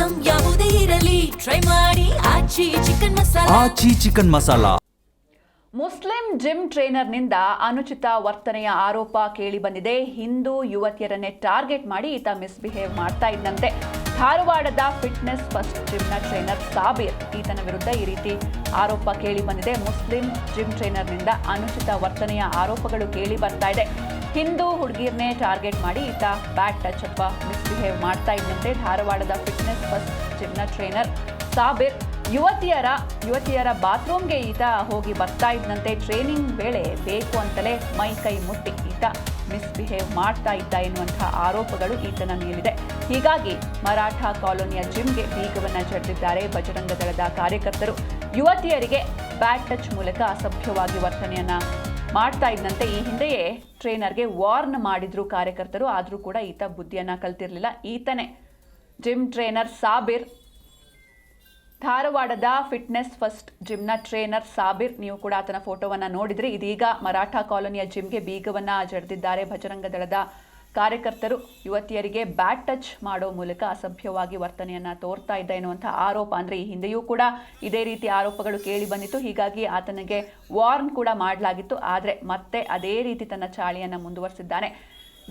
Item ಯಾವುದೇ ಇರಲಿ try ಮಾಡಿ ಆಚಿ ಚಿಕನ್ ಮಸಾಲಾ. ಮುಸ್ಲಿಂ ಜಿಮ್ ಟ್ರೇನರ್ನಿಂದ ಅನುಚಿತ ವರ್ತನೆಯ ಆರೋಪ ಕೇಳಿ ಬಂದಿದೆ. ಹಿಂದೂ ಯುವತಿಯರನ್ನೇ ಟಾರ್ಗೆಟ್ ಮಾಡಿ ಈತ ಮಿಸ್ಬಿಹೇವ್ ಮಾಡ್ತಾ ಇದ್ದಂತೆ ಧಾರವಾಡದ ಫಿಟ್ನೆಸ್ ಫಸ್ಟ್ ಜಿಮ್ನ ಟ್ರೇನರ್ ಸಾಬೀರ್ ಈತನ ವಿರುದ್ಧ ಈ ರೀತಿ ಆರೋಪ ಕೇಳಿ ಬಂದಿದೆ. ಮುಸ್ಲಿಂ ಜಿಮ್ ಟ್ರೇನರ್ನಿಂದ ಅನುಚಿತ ವರ್ತನೆಯ ಆರೋಪಗಳು ಕೇಳಿ ಬರ್ತಾ ಇದೆ. ಹಿಂದೂ ಹುಡುಗಿಯರನ್ನೇ ಟಾರ್ಗೆಟ್ ಮಾಡಿ ಈತ ಬ್ಯಾಡ್ ಟಚ್ ಅಥವಾ ಮಿಸ್ಬಿಹೇವ್ ಮಾಡ್ತಾ ಇದ್ದಂತೆ ಧಾರವಾಡದ ಫಿಟ್ನೆಸ್ ಫಸ್ಟ್ ಜಿಮ್ನ ಟ್ರೇನರ್ ಸಾಬೀರ್ ಯುವತಿಯರ ಬಾತ್ರೂಮ್ಗೆ ಈತ ಹೋಗಿ ಬರ್ತಾ ಇದ್ದಂತೆ ಟ್ರೈನಿಂಗ್ ವೇಳೆ ಬೇಕು ಅಂತಲೇ ಮೈ ಕೈ ಮುಟ್ಟಿ ಈತ ಮಿಸ್ಬಿಹೇವ್ ಮಾಡ್ತಾ ಇದ್ದ ಎನ್ನುವಂತಹ ಆರೋಪಗಳು ಈತನ ಮೇಲಿದೆ. ಹೀಗಾಗಿ ಮರಾಠ ಕಾಲೋನಿಯ ಜಿಮ್ಗೆ ಬೀಗವನ್ನು ಜಡಿದಿದ್ದಾರೆ ಬಜರಂಗ ದಳದ ಕಾರ್ಯಕರ್ತರು. ಯುವತಿಯರಿಗೆ ಬ್ಯಾಡ್ ಟಚ್ ಮೂಲಕ ಅಸಭ್ಯವಾಗಿ ವರ್ತನೆಯನ್ನ ಮಾಡ್ತಾ ಇದ್ದಂತೆ ಈ ಹಿಂದೆಯೇ ಟ್ರೈನರ್ಗೆ ವಾರ್ನ್ ಮಾಡಿದ್ರು ಕಾರ್ಯಕರ್ತರು. ಆದರೂ ಕೂಡ ಈತ ಬುದ್ಧಿಯನ್ನ ಕಲ್ತಿರ್ಲಿಲ್ಲ. ಈತನೇ ಜಿಮ್ ಟ್ರೈನರ್ ಸಾಬೀರ್, ಧಾರವಾಡದ ಫಿಟ್ನೆಸ್ ಫಸ್ಟ್ ಜಿಮ್ನ ಟ್ರೇನರ್ ಸಾಬೀರ್. ನೀವು ಕೂಡ ಆತನ ಫೋಟೋವನ್ನು ನೋಡಿದ್ರೆ ಇದೀಗ ಮರಾಠ ಕಾಲೋನಿಯ ಜಿಮ್ಗೆ ಬೀಗವನ್ನು ಜಡಿದಿದ್ದಾರೆ ಬಜರಂಗ ದಳದ ಕಾರ್ಯಕರ್ತರು. ಯುವತಿಯರಿಗೆ ಬ್ಯಾಡ್ ಟಚ್ ಮಾಡೋ ಮೂಲಕ ಅಸಭ್ಯವಾಗಿ ವರ್ತನೆಯನ್ನು ತೋರ್ತಾ ಇದ್ದ ಎನ್ನುವಂಥ ಆರೋಪ, ಅಂದರೆ ಈ ಹಿಂದೆಯೂ ಕೂಡ ಇದೇ ರೀತಿ ಆರೋಪಗಳು ಕೇಳಿ ಬಂದಿತ್ತು. ಹೀಗಾಗಿ ಆತನಿಗೆ ವಾರ್ನ್ ಕೂಡ ಮಾಡಲಾಗಿತ್ತು. ಆದರೆ ಮತ್ತೆ ಅದೇ ರೀತಿ ತನ್ನ ಚಾಳಿಯನ್ನು ಮುಂದುವರಿಸಿದ್ದಾನೆ.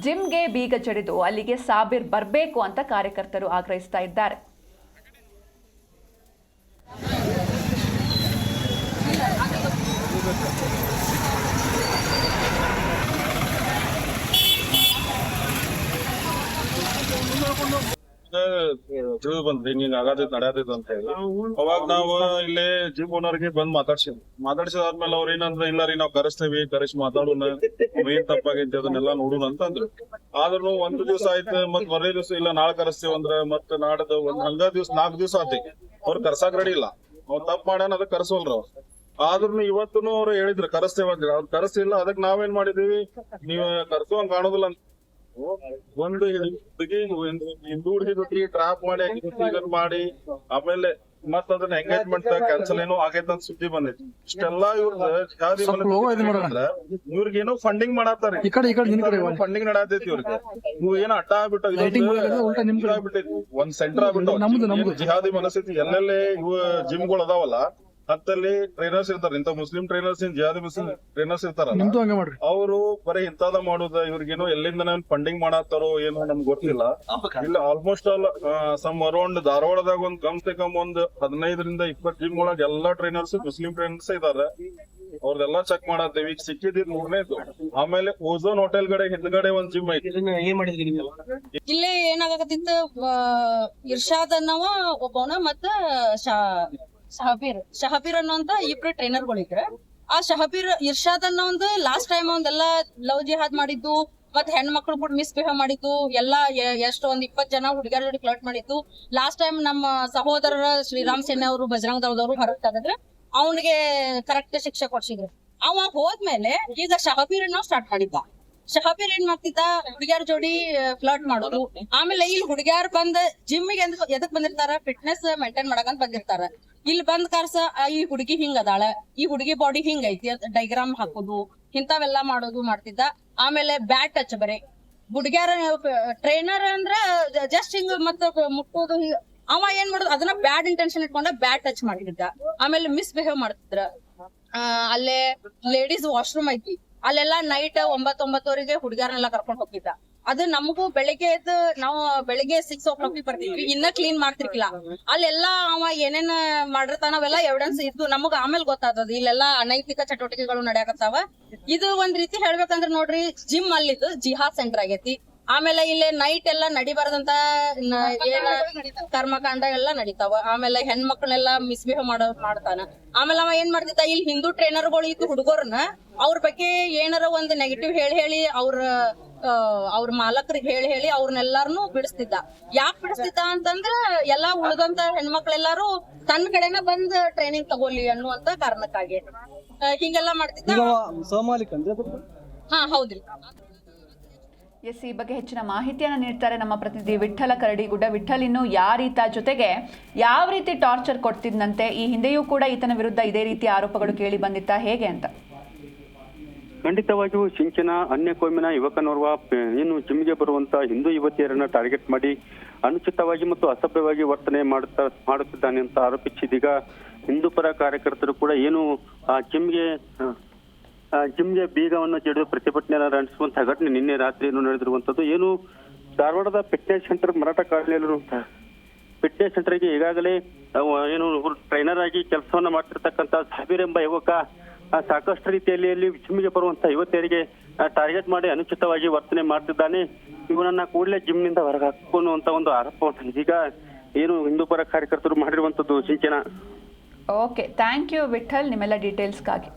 ಜಿಮ್ಗೆ ಬೀಗ ಜಡಿದು ಅಲ್ಲಿಗೆ ಸಾಬೀರ್ ಬರಬೇಕು ಅಂತ ಕಾರ್ಯಕರ್ತರು ಆಗ್ರಹಿಸ್ತಾ ಇದ್ದಾರೆ. ತಿಳಿದು ಬಂದ್ರಿ ನೀನ್ ನಡೆಯತೈತೆ ಅಂತ ಹೇಳಿ ಅವಾಗ ನಾವು ಇಲ್ಲಿ ಜಿಮ್ ಓನರ್ಗೆ ಬಂದ್ ಮಾತಾಡ್ಸಿದಾದ್ಮೇಲೆ ಅವ್ರ ಏನಂದ್ರೆ ಇಲ್ಲ ರೀ ನಾವ್ ಕರೆಸಿ ಮಾತಾಡೋಣ ಏನ್ ತಪ್ಪಾಗೈತಿ ಅದನ್ನೆಲ್ಲ ನೋಡೋಣ ಅಂತ ಅಂದ್ರು. ಆದ್ರೂ ಒಂದು ದಿವಸ ಆಯ್ತು ಮತ್ ಮರೇ ದಿವಸ ಇಲ್ಲ ನಾಳೆ ಕರೆಸ್ತೀವಿ ಅಂದ್ರ ಮತ್ ನಾಡ್ದು ಒಂದ್ ಹಂಗ 4 ದಿವಸ ಆತಿ ಅವ್ರು ಕರ್ಸಾಕ್ ರೆಡಿ ಇಲ್ಲ. ಅವ್ರು ತಪ್ಪು ಮಾಡ್ಯಾನ ಅದಕ್ಕೆ ಕರ್ಸೋಲ್ರ ಅವ್ರು. ಆದ್ರೂ ಇವತ್ತುನು ಅವ್ರು ಹೇಳಿದ್ರು ಕರೆಸ್ತೇವ ಅಂತ. ಅವ್ರು ಕರೆಸಿಲ್ಲ. ಅದಕ್ ನಾವೇನ್ ಮಾಡಿದೀವಿ, ನೀವ್ ಕರ್ಸುವಂಗ್ ಕಾಣೋದಿಲ್ಲ ಅಂತ ಒಂದು ಹಿಂದೂ ಹುಡುಗಿ ಜೊತೆಗೆ ಟ್ರಾಪ್ ಮಾಡಿ ಆಮೇಲೆ ಮತ್ತ ಅದನ್ನ ಎಂಗೇಜ್ಮೆಂಟ್ ಕ್ಯಾನ್ಸಲ್ ಏನೋ ಆಗೈತೆ ಅಂತ ಸುದ್ದಿ ಬಂದೈತಿ. ಇಷ್ಟೆಲ್ಲಾ ಇವ್ರಿಗೇನೋ ಫಂಡಿಂಗ್ ಮಾಡಾತಾರೆ, ಫಂಡಿಂಗ್ ನಡತೈತಿ ಇವ್ರಿಗೆ. ಇವ್ ಏನೋ ಅಡ್ಡ ಆಗ್ಬಿಟ್ಟೈತಿ, ಒಂದ್ ಸೆಂಟರ್ ಆಗ್ಬಿಟ್ಟು ಜಿಹಾದಿ ಮನಸ್ಥಿತಿ ಎಲ್ಲೆಲ್ಲೇ ಇವ್ ಜಿಮ್ಗಳು ಅದಾವಲ್ಲ ಹತ್ತಲ್ಲಿ ಟ್ರೈನರ್ಸ್ ಇರ್ತಾರೆ. ಇಂತ Muslim trainers jihadi Muslim trainers ಇರ್ತಾರ. ಅವರು ಬರೀ ಇಂತಾದ ಮಾಡುದ ಇವ್ರಿಗೇನೋ ಎಲ್ಲಿಂದ ಫಂಡಿಂಗ್ ಮಾಡತ್ತಾರೋ ಏನೋ ನಮ್ಗೆ ಗೊತ್ತಿಲ್ಲ. ಇಲ್ಲಿ ಆಲ್ಮೋಸ್ಟ್ ಆಲ್ ಸಮ್ ಅರೌಂಡ್ ಧಾರವಾಡದಾಗ ಒಂದ್ ಕಮ್ ಸೆ ಕಮ್ ಒಂದ್ 15-20 ಜಿಮ್ ಒಳಗ ಎಲ್ಲಾ ಟ್ರೈನರ್ಸ್ ಮುಸ್ಲಿಂ ಟ್ರೈನರ್ಸ್ ಇದಾರೆ. ಅವ್ರದೆಲ್ಲಾ ಚೆಕ್ ಮಾಡತ್ತೇವಿ. ಈಗ ಸಿಕ್ಕಿದ್ 3ನೇದು. ಆಮೇಲೆ ಓಝೋನ್ ಹೋಟೆಲ್ ಕಡೆ ಹಿಂದ್ಗಡೆ ಒಂದ್ ಜಿಮ್ ಐತಿ. ಇಲ್ಲಿ ಏನಾಗತ್ತಿತ್ತು, ಇರ್ಷಾದ್ ಅನ್ನವ ಒಬ್ಬವನ ಮತ್ತ ಶಹಬೀರ್ ಅನ್ನೋಂತ ಇಬ್ರು ಟ್ರೈನರ್ಗಳಿದ್ರೆ, ಆ ಶಹಬೀರ್ ಇರ್ಷಾದ್ ಅನ್ನೋ ಒಂದು ಲಾಸ್ಟ್ ಟೈಮ್ ಒಂದೆಲ್ಲಾ ಲವ್ ಜಿಹಾದ್ ಮಾಡಿದ್ದು ಮತ್ ಹೆಣ್ಮಕ್ಳು ಕೂಡ ಮಿಸ್ಬಿಹೇವ್ ಮಾಡಿದ್ದು ಎಲ್ಲಾ ಎಷ್ಟು ಒಂದ್ 20 ಜನ ಹುಡುಗಿಯರ ಜೊತೆ ಫ್ಲರ್ಟ್ ಮಾಡಿದ್ದು. ಲಾಸ್ಟ್ ಟೈಮ್ ನಮ್ಮ ಸಹೋದರರ ಶ್ರೀರಾಮ್ ಸೇನೆ ಅವರು ಬಜರಂಗ ದಳದವರು ಹೊರಗ್ ತೆಗೆದ್ರೆ ಅವನಿಗೆ ಕರೆಕ್ಟ್ ಶಿಕ್ಷೆ ಕೊಡ್ಸಿದ್ರು. ಅವ ಹೋದ್ಮೇಲೆ ಈಗ ಶಹಬೀರ್ ಅನ್ನೋ ಸ್ಟಾರ್ಟ್ ಮಾಡಿದ್ದ. ಶಹಬೀರ್ ಏನ್ ಮಾಡ್ತಿದ್ದ, ಹುಡುಗಿಯರ ಜೋಡಿ ಫ್ಲರ್ಟ್ ಮಾಡೋದು. ಆಮೇಲೆ ಇಲ್ಲಿ ಹುಡುಗಿಯರ್ ಬಂದ್ ಜಿಮ್ಮಿಗೆ ಎದಕ್ ಬಂದಿರ್ತಾರ, ಫಿಟ್ನೆಸ್ ಮೇಂಟೈನ್ ಮಾಡಕಂತ ಬಂದಿರ್ತಾರ. ಇಲ್ಲಿ ಬಂದ್ ಕಾರ್ಸ ಈ ಹುಡುಗಿ ಹಿಂಗ್ ಅದಾಳ, ಈ ಹುಡುಗಿ ಬಾಡಿ ಹಿಂಗ್ ಐತಿ ಡೈಗ್ರಾಮ್ ಹಾಕೋದು, ಇಂಥವೆಲ್ಲಾ ಮಾಡೋದು ಮಾಡ್ತಿದ್ದ. ಆಮೇಲೆ ಬ್ಯಾಡ್ ಟಚ್ ಬರೀ ಹುಡುಗಿಯರ ಟ್ರೈನರ್ ಅಂದ್ರ ಜಸ್ಟ್ ಹಿಂಗ್ ಮತ್ತ ಮುಟ್ಟೋದು. ಅವ ಏನ್ ಮಾಡೋದು, ಅದನ್ನ ಬ್ಯಾಡ್ ಇಂಟೆನ್ಷನ್ ಇಟ್ಕೊಂಡ ಬ್ಯಾಡ್ ಟಚ್ ಮಾಡಿದ್ದ. ಆಮೇಲೆ ಮಿಸ್ಬಿಹೇವ್ ಮಾಡ್ತಿದ್ರ. ಅಲ್ಲೇ ಲೇಡೀಸ್ ವಾಶ್ರೂಮ್ ಐತಿ, ಅಲ್ಲೆಲ್ಲಾ ನೈಟ್ 9-9ವರೆಗೆ ಹುಡುಗಿಯರನ್ನೆಲ್ಲ ಕರ್ಕೊಂಡ್ ಹೋಗಿದ್ದ. ಅದು ನಮಗೂ ಬೆಳಿಗ್ಗೆ ಎದ್ದು ನಾವು ಬೆಳಿಗ್ಗೆ 6 o'clock ಬರ್ತಿದ್ವಿ, ಇನ್ನ ಕ್ಲೀನ್ ಮಾಡ್ತಿರ್ಕಿಲ್ಲ. ಅಲ್ಲೆಲ್ಲಾ ಅವ ಏನೇನ್ ಮಾಡಿರ್ತಾನವೆಲ್ಲ ಎವಿಡೆನ್ಸ್ ಇದ್ದು ನಮಗ್ ಆಮೇಲೆ ಗೊತ್ತಾಗ್ತದ ಇಲ್ಲೆಲ್ಲಾ ಅನೈತಿಕ ಚಟುವಟಿಕೆಗಳು ನಡೆಯಕತ್ತಾವ. ಇದು ಒಂದ್ ರೀತಿ ಹೇಳ್ಬೇಕಂದ್ರ ನೋಡ್ರಿ, ಜಿಮ್ ಅಲ್ಲಿದ್ದು ಜಿಹಾದ್ ಸೆಂಟರ್ ಆಗೈತಿ. ಆಮೇಲೆ ಇಲ್ಲಿ ನೈಟ್ ಎಲ್ಲಾ ನಡಿಬಾರ್ದಂತ ಏನ ಕರ್ಮಕಾಂಡ ಎಲ್ಲಾ ನಡೀತಾವ. ಆಮೇಲೆ ಹೆಣ್ಮಕ್ಳನ್ನೆಲ್ಲಾ ಮಿಸ್ಬಿಹೇವ್ ಮಾಡ್ತಾನ. ಆಮೇಲೆ ಅವ ಏನ್ ಮಾಡ್ತಿದ್ದ, ಇಲ್ಲಿ ಹಿಂದೂ ಟ್ರೈನರ್ಗಳು ಇದ್ದು ಹುಡುಗರ್ನ ಅವ್ರ ಬಗ್ಗೆ ಏನಾರ ಒಂದ್ ನೆಗೆಟಿವ್ ಹೇಳಿ ಅವ್ರ ಮಾಲಕರಿಗೆ ಹೇಳಿ ಅವ್ರನ್ನೆಲ್ಲಾರನು ಬಿಡಿಸ್ತಿದ್ದ. ಯಾಕೆ ಬಿಡಿಸ್ತಿದ್ದ ಅಂತಂದ್ರ ಎಲ್ಲಾ ಉಳಿದಂತ ಹೆಣ್ಮಕ್ಳೆಲ್ಲಾರು ತನ್ನ ಕಡೆನ ಬಂದ್ ಟ್ರೈನಿಂಗ್ ತಗೋಲಿ ಅನ್ನುವಂತ ಕಾರಣಕ್ಕಾಗಿ ಹಿಂಗೆಲ್ಲಾ ಮಾಡ್ತಿದ್ದ. ಹಾ ಹೌದ್ರಿ. ಎಸ್, ಈ ಬಗ್ಗೆ ಹೆಚ್ಚಿನ ಮಾಹಿತಿಯನ್ನು ನೀಡ್ತಾರೆ ನಮ್ಮ ಪ್ರತಿನಿಧಿ ವಿಠ್ಠಲ ಕರಡಿಗುಡ್ಡ. ವಿಠ್ಠಲ್, ಇನ್ನು ಯಾರೀತ, ಜೊತೆಗೆ ಯಾವ ರೀತಿ ಟಾರ್ಚರ್ ಕೊಡ್ತಿದ್ದಂತೆ, ಈ ಹಿಂದೆಯೂ ಕೂಡ ಈತನ ವಿರುದ್ಧ ಇದೇ ರೀತಿ ಆರೋಪಗಳು ಕೇಳಿ ಬಂದಿತ್ತ, ಹೇಗೆ ಅಂತ? ಖಂಡಿತವಾಗಿಯೂ ಸಿಂಚನ ಅನ್ಯ ಕೋಮಿನ ಯುವಕನೋರ್ವ ಏನು ಜಿಮ್ಗೆ ಬರುವಂತ ಹಿಂದೂ ಯುವತಿಯರನ್ನ ಟಾರ್ಗೆಟ್ ಮಾಡಿ ಅನುಚಿತವಾಗಿ ಮತ್ತು ಅಸಭ್ಯವಾಗಿ ವರ್ತನೆ ಮಾಡುತ್ತಿದ್ದಾನೆ ಅಂತ ಆರೋಪಿಸಿ ಇದೀಗ ಹಿಂದೂಪರ ಕಾರ್ಯಕರ್ತರು ಕೂಡ ಏನು ಜಿಮ್ಗೆ ಬೀಗವನ್ನು ಜಡಿದು ಪ್ರತಿಭಟನೆಯನ್ನು ನಡೆಸುವಂತಹ ಘಟನೆ ನಿನ್ನೆ ರಾತ್ರಿಯನ್ನು ನಡೆದಿರುವಂತದ್ದು. ಏನು ಧಾರವಾಡದ ಫಿಟ್ನೆಸ್ ಸೆಂಟರ್ ಮರಾಠ ಕಾಲೋನಿಯಲ್ಲಿರುವಂತಹ ಫಿಟ್ನೆಸ್ ಸೆಂಟರ್ಗೆ ಈಗಾಗಲೇ ಏನು ಟ್ರೈನರ್ ಆಗಿ ಕೆಲಸವನ್ನ ಮಾಡ್ತಿರ್ತಕ್ಕಂಥ ಸಾಬೀರ್ ಎಂಬ ಯುವಕ ಸಾಕಷ್ಟು ರೀತಿಯಲ್ಲಿ ಜಿಮ್ಗೆ ಬರುವಂತಹ ಯುವತಿಯರಿಗೆ ಟಾರ್ಗೆಟ್ ಮಾಡಿ ಅನುಚಿತವಾಗಿ ವರ್ತನೆ ಮಾಡ್ತಿದ್ದಾನೆ. ಇವನನ್ನ ಕೂಡಲೇ ಜಿಮ್ ನಿಂದ ಹೊರಗೆ ಹಾಕುವಂತ ಒಂದು ಆರೋಪವನ್ನು ಇದೀಗ ಏನು ಹಿಂದೂಪರ ಕಾರ್ಯಕರ್ತರು ಮಾಡಿರುವಂತದ್ದು ಸಿಂಚನ. ಓಕೆ, ಥ್ಯಾಂಕ್ ಯು ವಿಠಲ್ ನಿಮ್ಮೆಲ್ಲ ಡೀಟೇಲ್ಸ್ಗಾಗಿ.